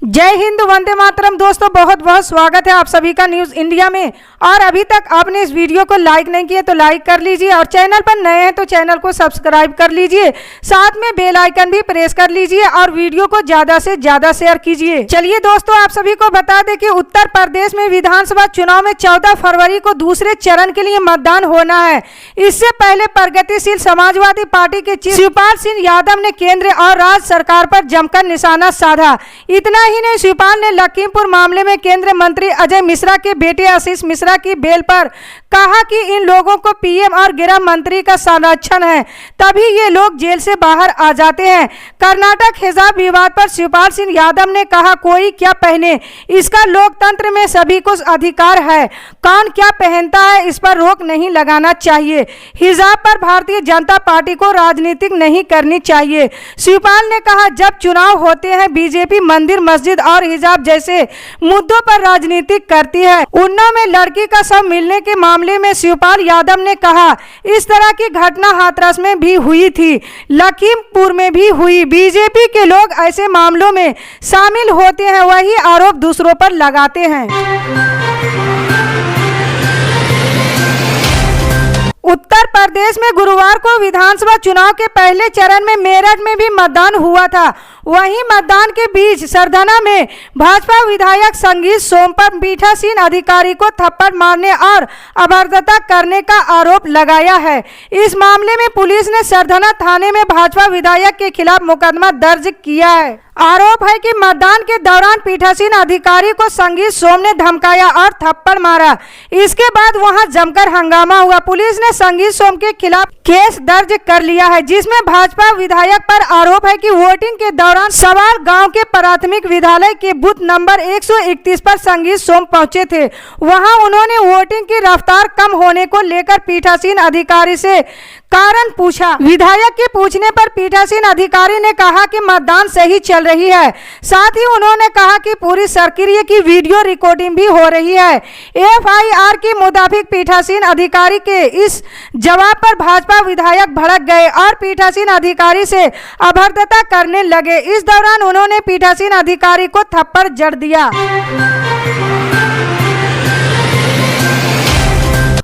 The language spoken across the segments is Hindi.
जय हिंद, वंदे मातरम। दोस्तों बहुत बहुत स्वागत है आप सभी का न्यूज इंडिया में। और अभी तक आपने इस वीडियो को लाइक नहीं किया तो लाइक कर लीजिए, और चैनल पर नए हैं तो चैनल को सब्सक्राइब कर लीजिए, साथ में बेल आइकन भी प्रेस कर लीजिए और वीडियो को ज्यादा से ज्यादा शेयर कीजिए। चलिए दोस्तों, आप सभी को बता दें कि उत्तर प्रदेश में विधानसभा चुनाव में 14 फरवरी को दूसरे चरण के लिए मतदान होना है। इससे पहले प्रगतिशील समाजवादी पार्टी के चीफ शिवपाल सिंह यादव ने केंद्र और राज्य सरकार पर जमकर निशाना साधा। इतना ही नहीं, शिवपाल ने लखीमपुर मामले में केंद्रीय मंत्री अजय मिश्रा के बेटे आशीष मिश्रा की बेल पर कहा कि इन लोगों को पीएम और गृह मंत्री का संरक्षण है, तभी ये लोग जेल से बाहर आ जाते हैं। कर्नाटक हिजाब विवाद पर शिवपाल सिंह यादव ने कहा, कोई क्या पहने, इसका लोकतंत्र में सभी को अधिकार है, कौन क्या पहनता है इस पर रोक नहीं लगाना चाहिए। हिजाब पर भारतीय जनता पार्टी को राजनीतिक नहीं करनी चाहिए। शिवपाल ने कहा, जब चुनाव होते हैं बीजेपी मंदिर मस्जिद और हिजाब जैसे मुद्दों पर राजनीति करती है। उन्नाव में लड़की का शव मिलने के मामले में शिवपाल यादव ने कहा, इस तरह की घटना हाथरस में भी हुई थी, लखीमपुर में भी हुई। बीजेपी के लोग ऐसे मामलों में शामिल होते हैं, वही आरोप दूसरों पर लगाते हैं। उत्तर प्रदेश में गुरुवार को विधानसभा चुनाव के पहले चरण में मेरठ में भी मतदान हुआ था। वहीं मतदान के बीच सरधना में भाजपा विधायक संगीत सोम पर पीठासीन अधिकारी को थप्पड़ मारने और अभद्रता करने का आरोप लगाया है। इस मामले में पुलिस ने सरधना थाने में भाजपा विधायक के खिलाफ मुकदमा दर्ज किया है। आरोप है कि मतदान के दौरान पीठासीन अधिकारी को संगीत सोम ने धमकाया और थप्पड़ मारा। इसके बाद वहां जमकर हंगामा हुआ। पुलिस ने संगीत सोम के खिलाफ केस दर्ज कर लिया है, जिसमें भाजपा विधायक पर आरोप है कि वोटिंग के दौरान सवाल गांव के प्राथमिक विद्यालय के बूथ नंबर 131 पर संगीत सोम पहुंचे थे। वहां उन्होंने वोटिंग की रफ्तार कम होने को लेकर पीठासीन अधिकारी से कारण पूछा। विधायक के पूछने पर पीठासीन अधिकारी ने कहा कि मतदान सही चल रही है। साथ ही उन्होंने कहा कि पूरी प्रक्रिया की वीडियो रिकॉर्डिंग भी हो रही है। एफआईआर के मुताबिक पीठासीन अधिकारी के इस जवाब पर भाजपा विधायक भड़क गए और पीठासीन अधिकारी से अभद्रता करने लगे। इस दौरान उन्होंने पीठासीन अधिकारी को थप्पड़ जड़ दिया।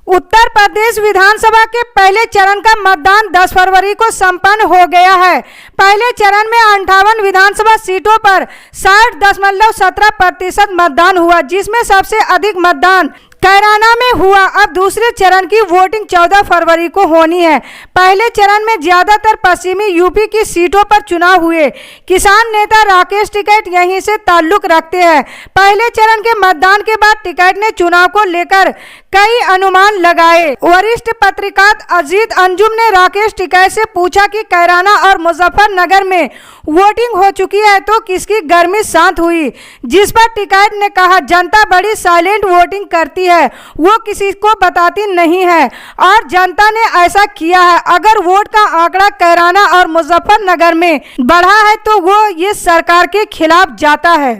उत्तर प्रदेश विधानसभा के पहले चरण का मतदान 10 फरवरी को संपन्न हो गया है। पहले चरण में 58 विधानसभा सीटों पर 60.17% मतदान हुआ, जिसमें सबसे अधिक मतदान कैराना में हुआ। अब दूसरे चरण की वोटिंग 14 फरवरी को होनी है। पहले चरण में ज्यादातर पश्चिमी यूपी की सीटों पर चुनाव हुए। किसान नेता राकेश टिकैत यहीं से ताल्लुक रखते हैं। पहले चरण के मतदान के बाद टिकैत ने चुनाव को लेकर कई अनुमान लगाए। वरिष्ठ पत्रकार अजीत अंजुम ने राकेश टिकैत से पूछा कि कैराना और मुजफ्फरनगर में वोटिंग हो चुकी है तो किसकी गर्मी शांत हुई, जिस पर टिकैत ने कहा, जनता बड़ी साइलेंट वोटिंग करती है, वो किसी को बताती नहीं है और जनता ने ऐसा किया है। अगर वोट का आंकड़ा कैराना और मुजफ्फरनगर में बढ़ा है तो वो ये सरकार के खिलाफ जाता है।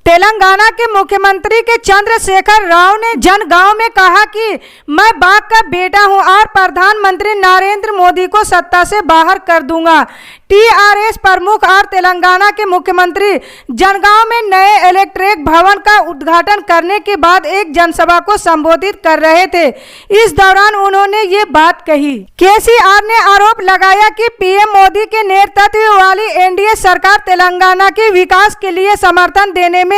तेलंगाना के मुख्यमंत्री के चंद्रशेखर राव ने जनगांव में कहा कि मैं बाघ का बेटा हूं और प्रधानमंत्री नरेंद्र मोदी को सत्ता से बाहर कर दूंगा। टीआरएस प्रमुख और तेलंगाना के मुख्यमंत्री जनगांव में नए इलेक्ट्रिक भवन का उद्घाटन करने के बाद एक जनसभा को संबोधित कर रहे थे। इस दौरान उन्होंने ये बात कही। केसीआर ने आरोप लगाया कि पीएम मोदी के नेतृत्व वाली एनडीए सरकार तेलंगाना के विकास के लिए समर्थन देने में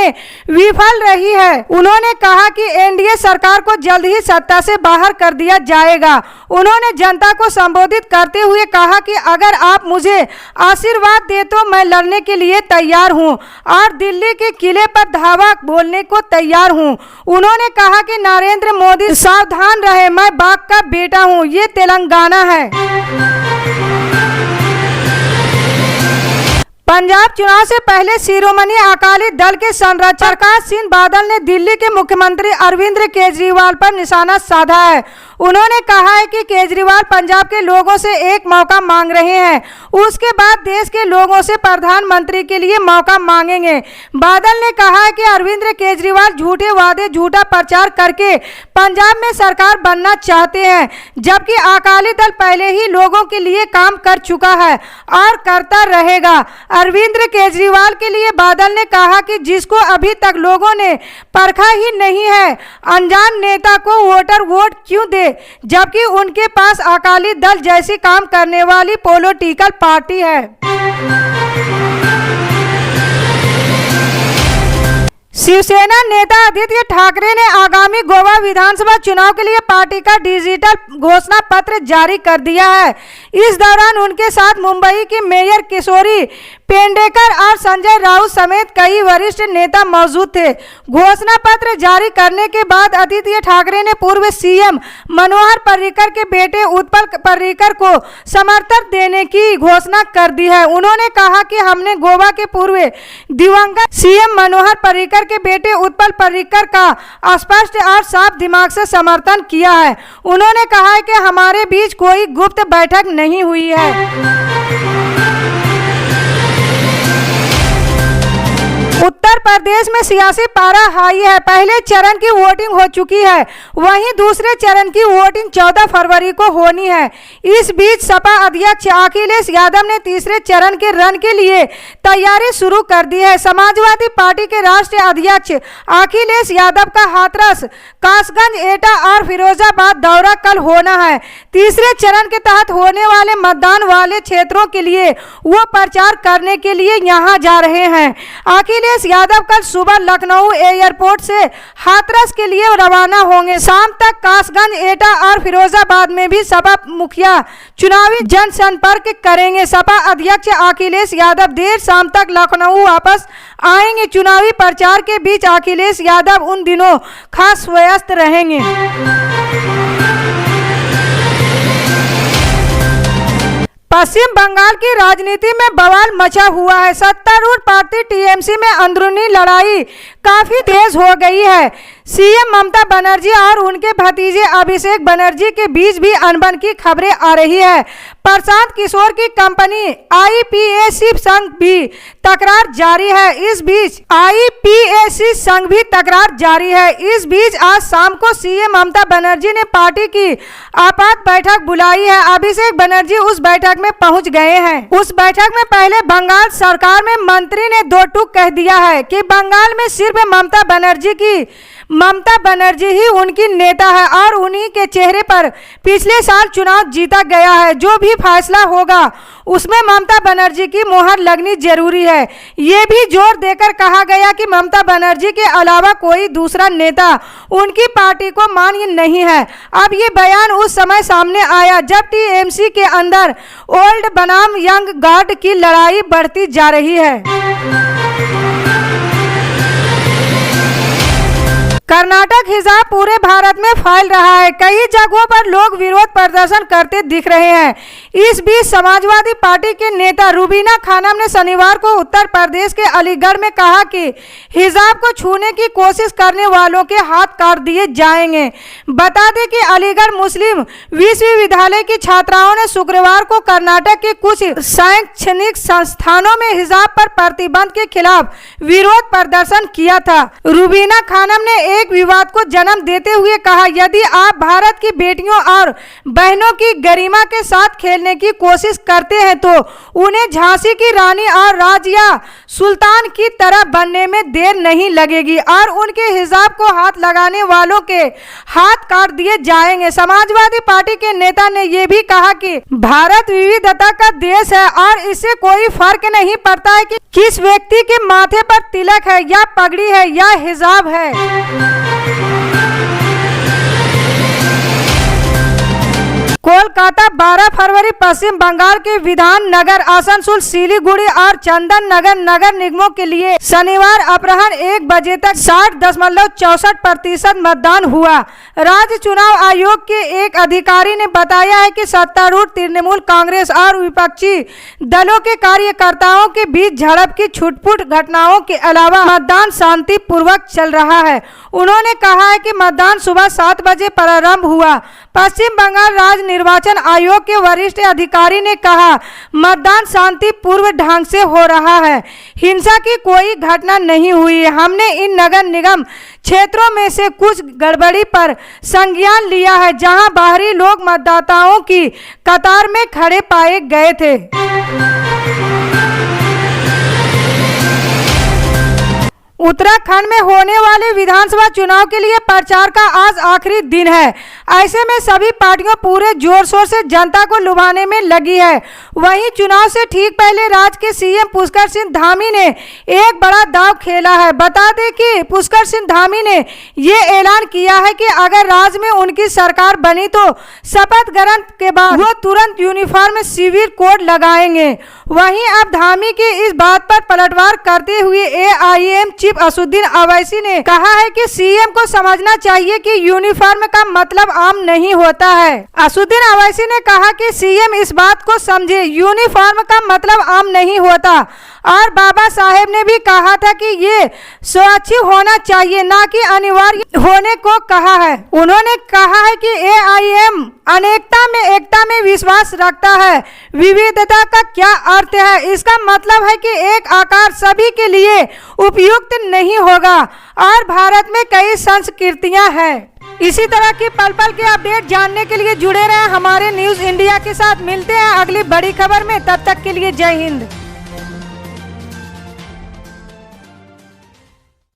विफल रही है। उन्होंने कहा कि एनडीए सरकार को जल्द ही सत्ता से बाहर कर दिया जाएगा। उन्होंने जनता को संबोधित करते हुए कहा कि अगर आप मुझे आशीर्वाद दे तो मैं लड़ने के लिए तैयार हूं और दिल्ली के किले पर धावा बोलने को तैयार हूं। उन्होंने कहा कि नरेंद्र मोदी सावधान रहे, मैं बाघ का बेटा हूं, ये तेलंगाना है। पंजाब चुनाव से पहले शिरोमणि अकाली दल के संरक्षक प्रकाश सिंह बादल ने दिल्ली के मुख्यमंत्री अरविंद केजरीवाल पर निशाना साधा है। उन्होंने कहा है कि केजरीवाल पंजाब के लोगों से एक मौका मांग रहे हैं, उसके बाद देश के लोगों से प्रधानमंत्री के लिए मौका मांगेंगे। बादल ने कहा है कि अरविंद केजरीवाल झूठे वादे, झूठा प्रचार करके पंजाब में सरकार बनना चाहते हैं, जबकि अकाली दल पहले ही लोगों के लिए काम कर चुका है और करता रहेगा। अरविंद केजरीवाल के लिए बादल ने कहा कि जिसको अभी तक लोगों ने परखा ही नहीं है, अनजान नेता को वोटर वोट क्यों दे, जबकि उनके पास अकाली दल जैसी काम करने वाली पॉलिटिकल पार्टी है। शिवसेना नेता आदित्य ठाकरे ने आगामी गोवा विधानसभा चुनाव के लिए पार्टी का डिजिटल घोषणा पत्र जारी कर दिया है। इस दौरान उनके साथ मुंबई की मेयर किशोरी पेंडेकर और संजय राउत समेत कई वरिष्ठ नेता मौजूद थे। घोषणा पत्र जारी करने के बाद आदित्य ठाकरे ने पूर्व सीएम मनोहर पर्रिकर के बेटे उत्पल पर्रिकर को समर्थन देने की घोषणा कर दी है। उन्होंने कहा कि हमने गोवा के पूर्व दिवंगत सीएम मनोहर पर्रिकर के बेटे उत्पल पर्रिकर का स्पष्ट और साफ दिमाग से समर्थन किया है। उन्होंने कहा है कि हमारे बीच कोई गुप्त बैठक नहीं हुई है। उत्तर प्रदेश में सियासी पारा हाई है। पहले चरण की वोटिंग हो चुकी है, वहीं दूसरे चरण की वोटिंग 14 फरवरी को होनी है। इस बीच सपा अध्यक्ष अखिलेश यादव ने तीसरे चरण के रन के लिए तैयारी शुरू कर दी है। समाजवादी पार्टी के राष्ट्रीय अध्यक्ष अखिलेश यादव का हाथरस, कासगंज, एटा और फिरोजाबाद दौरा कल होना है। तीसरे चरण के तहत होने वाले मतदान वाले क्षेत्रों के लिए वो प्रचार करने के लिए यहाँ जा रहे हैं। अखिलेश यादव कल सुबह लखनऊ एयरपोर्ट से हाथरस के लिए रवाना होंगे। शाम तक कासगंज, एटा और फिरोजाबाद में भी सपा मुखिया चुनावी जनसंपर्क करेंगे। सपा अध्यक्ष अखिलेश यादव देर शाम तक लखनऊ वापस आएंगे। चुनावी प्रचार के बीच अखिलेश यादव उन दिनों खास व्यस्त रहेंगे। पश्चिम बंगाल की राजनीति में बवाल मचा हुआ है। सत्तारूढ़ पार्टी टीएमसी में अंदरूनी लड़ाई काफी तेज हो गई है। सीएम ममता बनर्जी और उनके भतीजे अभिषेक बनर्जी के बीच भी अनबन की खबरें आ रही है। प्रशांत किशोर की कंपनी आईपीएसी संघ भी तकरार जारी है। इस बीच आज शाम को सीएम ममता बनर्जी ने पार्टी की आपात बैठक बुलाई है। अभिषेक बनर्जी उस बैठक में पहुंच गए हैं। उस बैठक में पहले बंगाल सरकार में मंत्री ने दो टूक कह दिया है कि बंगाल में सिर्फ ममता बनर्जी ही उनकी नेता है और उन्हीं के चेहरे पर पिछले साल चुनाव जीता गया है। जो भी फैसला होगा उसमें ममता बनर्जी की मोहर लगनी जरूरी है। ये भी जोर देकर कहा गया कि ममता बनर्जी के अलावा कोई दूसरा नेता उनकी पार्टी को मान्य नहीं है। अब ये बयान उस समय सामने आया जब टीएमसी के अंदर ओल्ड बनाम यंग गार्ड की लड़ाई बढ़ती जा रही है। कर्नाटक हिजाब पूरे भारत में फैल रहा है। कई जगहों पर लोग विरोध प्रदर्शन करते दिख रहे हैं। इस बीच समाजवादी पार्टी के नेता रुबीना खानम ने शनिवार को उत्तर प्रदेश के अलीगढ़ में कहा कि हिजाब को छूने की कोशिश करने वालों के हाथ काट दिए जाएंगे। बता दें कि अलीगढ़ मुस्लिम विश्वविद्यालय की छात्राओं ने शुक्रवार को कर्नाटक के कुछ शैक्षणिक संस्थानों में हिजाब पर प्रतिबंध के खिलाफ विरोध प्रदर्शन किया था। रुबीना खानम ने एक विवाद को जन्म देते हुए कहा, यदि आप भारत की बेटियों और बहनों की गरिमा के साथ खेलने की कोशिश करते हैं तो उन्हें झांसी की रानी और राजिया सुल्तान की तरह बनने में देर नहीं लगेगी और उनके हिजाब को हाथ लगाने वालों के हाथ काट दिए जाएंगे। समाजवादी पार्टी के नेता ने यह भी कहा कि भारत विविधता का देश है और इससे कोई फर्क नहीं पड़ता है कि किस व्यक्ति के माथे पर तिलक है या पगड़ी है या हिजाब है। कोलकाता 12 फरवरी पश्चिम बंगाल के विधान नगर, आसनसोल, सिलीगुड़ी और चंदन नगर नगर निगमों के लिए शनिवार अपराह्न 1 बजे तक 60.64% मतदान हुआ। राज्य चुनाव आयोग के एक अधिकारी ने बताया है कि सत्तारूढ़ तृणमूल कांग्रेस और विपक्षी दलों के कार्यकर्ताओं के बीच झड़प की छुटपुट घटनाओं के अलावा मतदान शांतिपूर्वक चल रहा है। उन्होंने कहा है कि मतदान सुबह 7 बजे प्रारंभ हुआ। पश्चिम बंगाल राज्य निर्वाचन आयोग के वरिष्ठ अधिकारी ने कहा, मतदान शांतिपूर्व ढंग से हो रहा है, हिंसा की कोई घटना नहीं हुई है। हमने इन नगर निगम क्षेत्रों में से कुछ गड़बड़ी पर संज्ञान लिया है, जहां बाहरी लोग मतदाताओं की कतार में खड़े पाए गए थे। उत्तराखंड में होने वाले विधानसभा चुनाव के लिए प्रचार का आज आखिरी दिन है। ऐसे में सभी पार्टियां पूरे जोर शोर से जनता को लुभाने में लगी है। वहीं चुनाव से ठीक पहले राज्य के सीएम पुष्कर सिंह धामी ने एक बड़ा दांव खेला है। बता दें कि पुष्कर सिंह धामी ने ये ऐलान किया है कि अगर राज्य में उनकी सरकार बनी तो शपथ ग्रहण के बाद वो तुरंत यूनिफॉर्म शिविर कोड लगाएंगे। वहीं अब धामी की इस बात पर पलटवार करते हुए एआईएम चीफ असदुद्दीन ओवैसी ने कहा है कि सीएम को समझना चाहिए कि यूनिफॉर्म का मतलब आम नहीं होता है। असदुद्दीन ओवैसी ने कहा कि सीएम इस बात को समझे, यूनिफॉर्म का मतलब आम नहीं होता। और बाबा साहेब ने भी कहा था कि ये स्वैच्छिक होना चाहिए, ना कि अनिवार्य होने को कहा है। उन्होंने कहा है कि एआईएम अनेकता में एकता में विश्वास रखता है। विविधता का क्या अर्थ है? इसका मतलब है कि एक आकार सभी के लिए उपयुक्त नहीं होगा और भारत में कई संस्कृतियां हैं। इसी तरह की पल पल के अपडेट जानने के लिए जुड़े रहें हमारे न्यूज इंडिया के साथ। मिलते हैं अगली बड़ी खबर में, तब तक के लिए जय हिंद।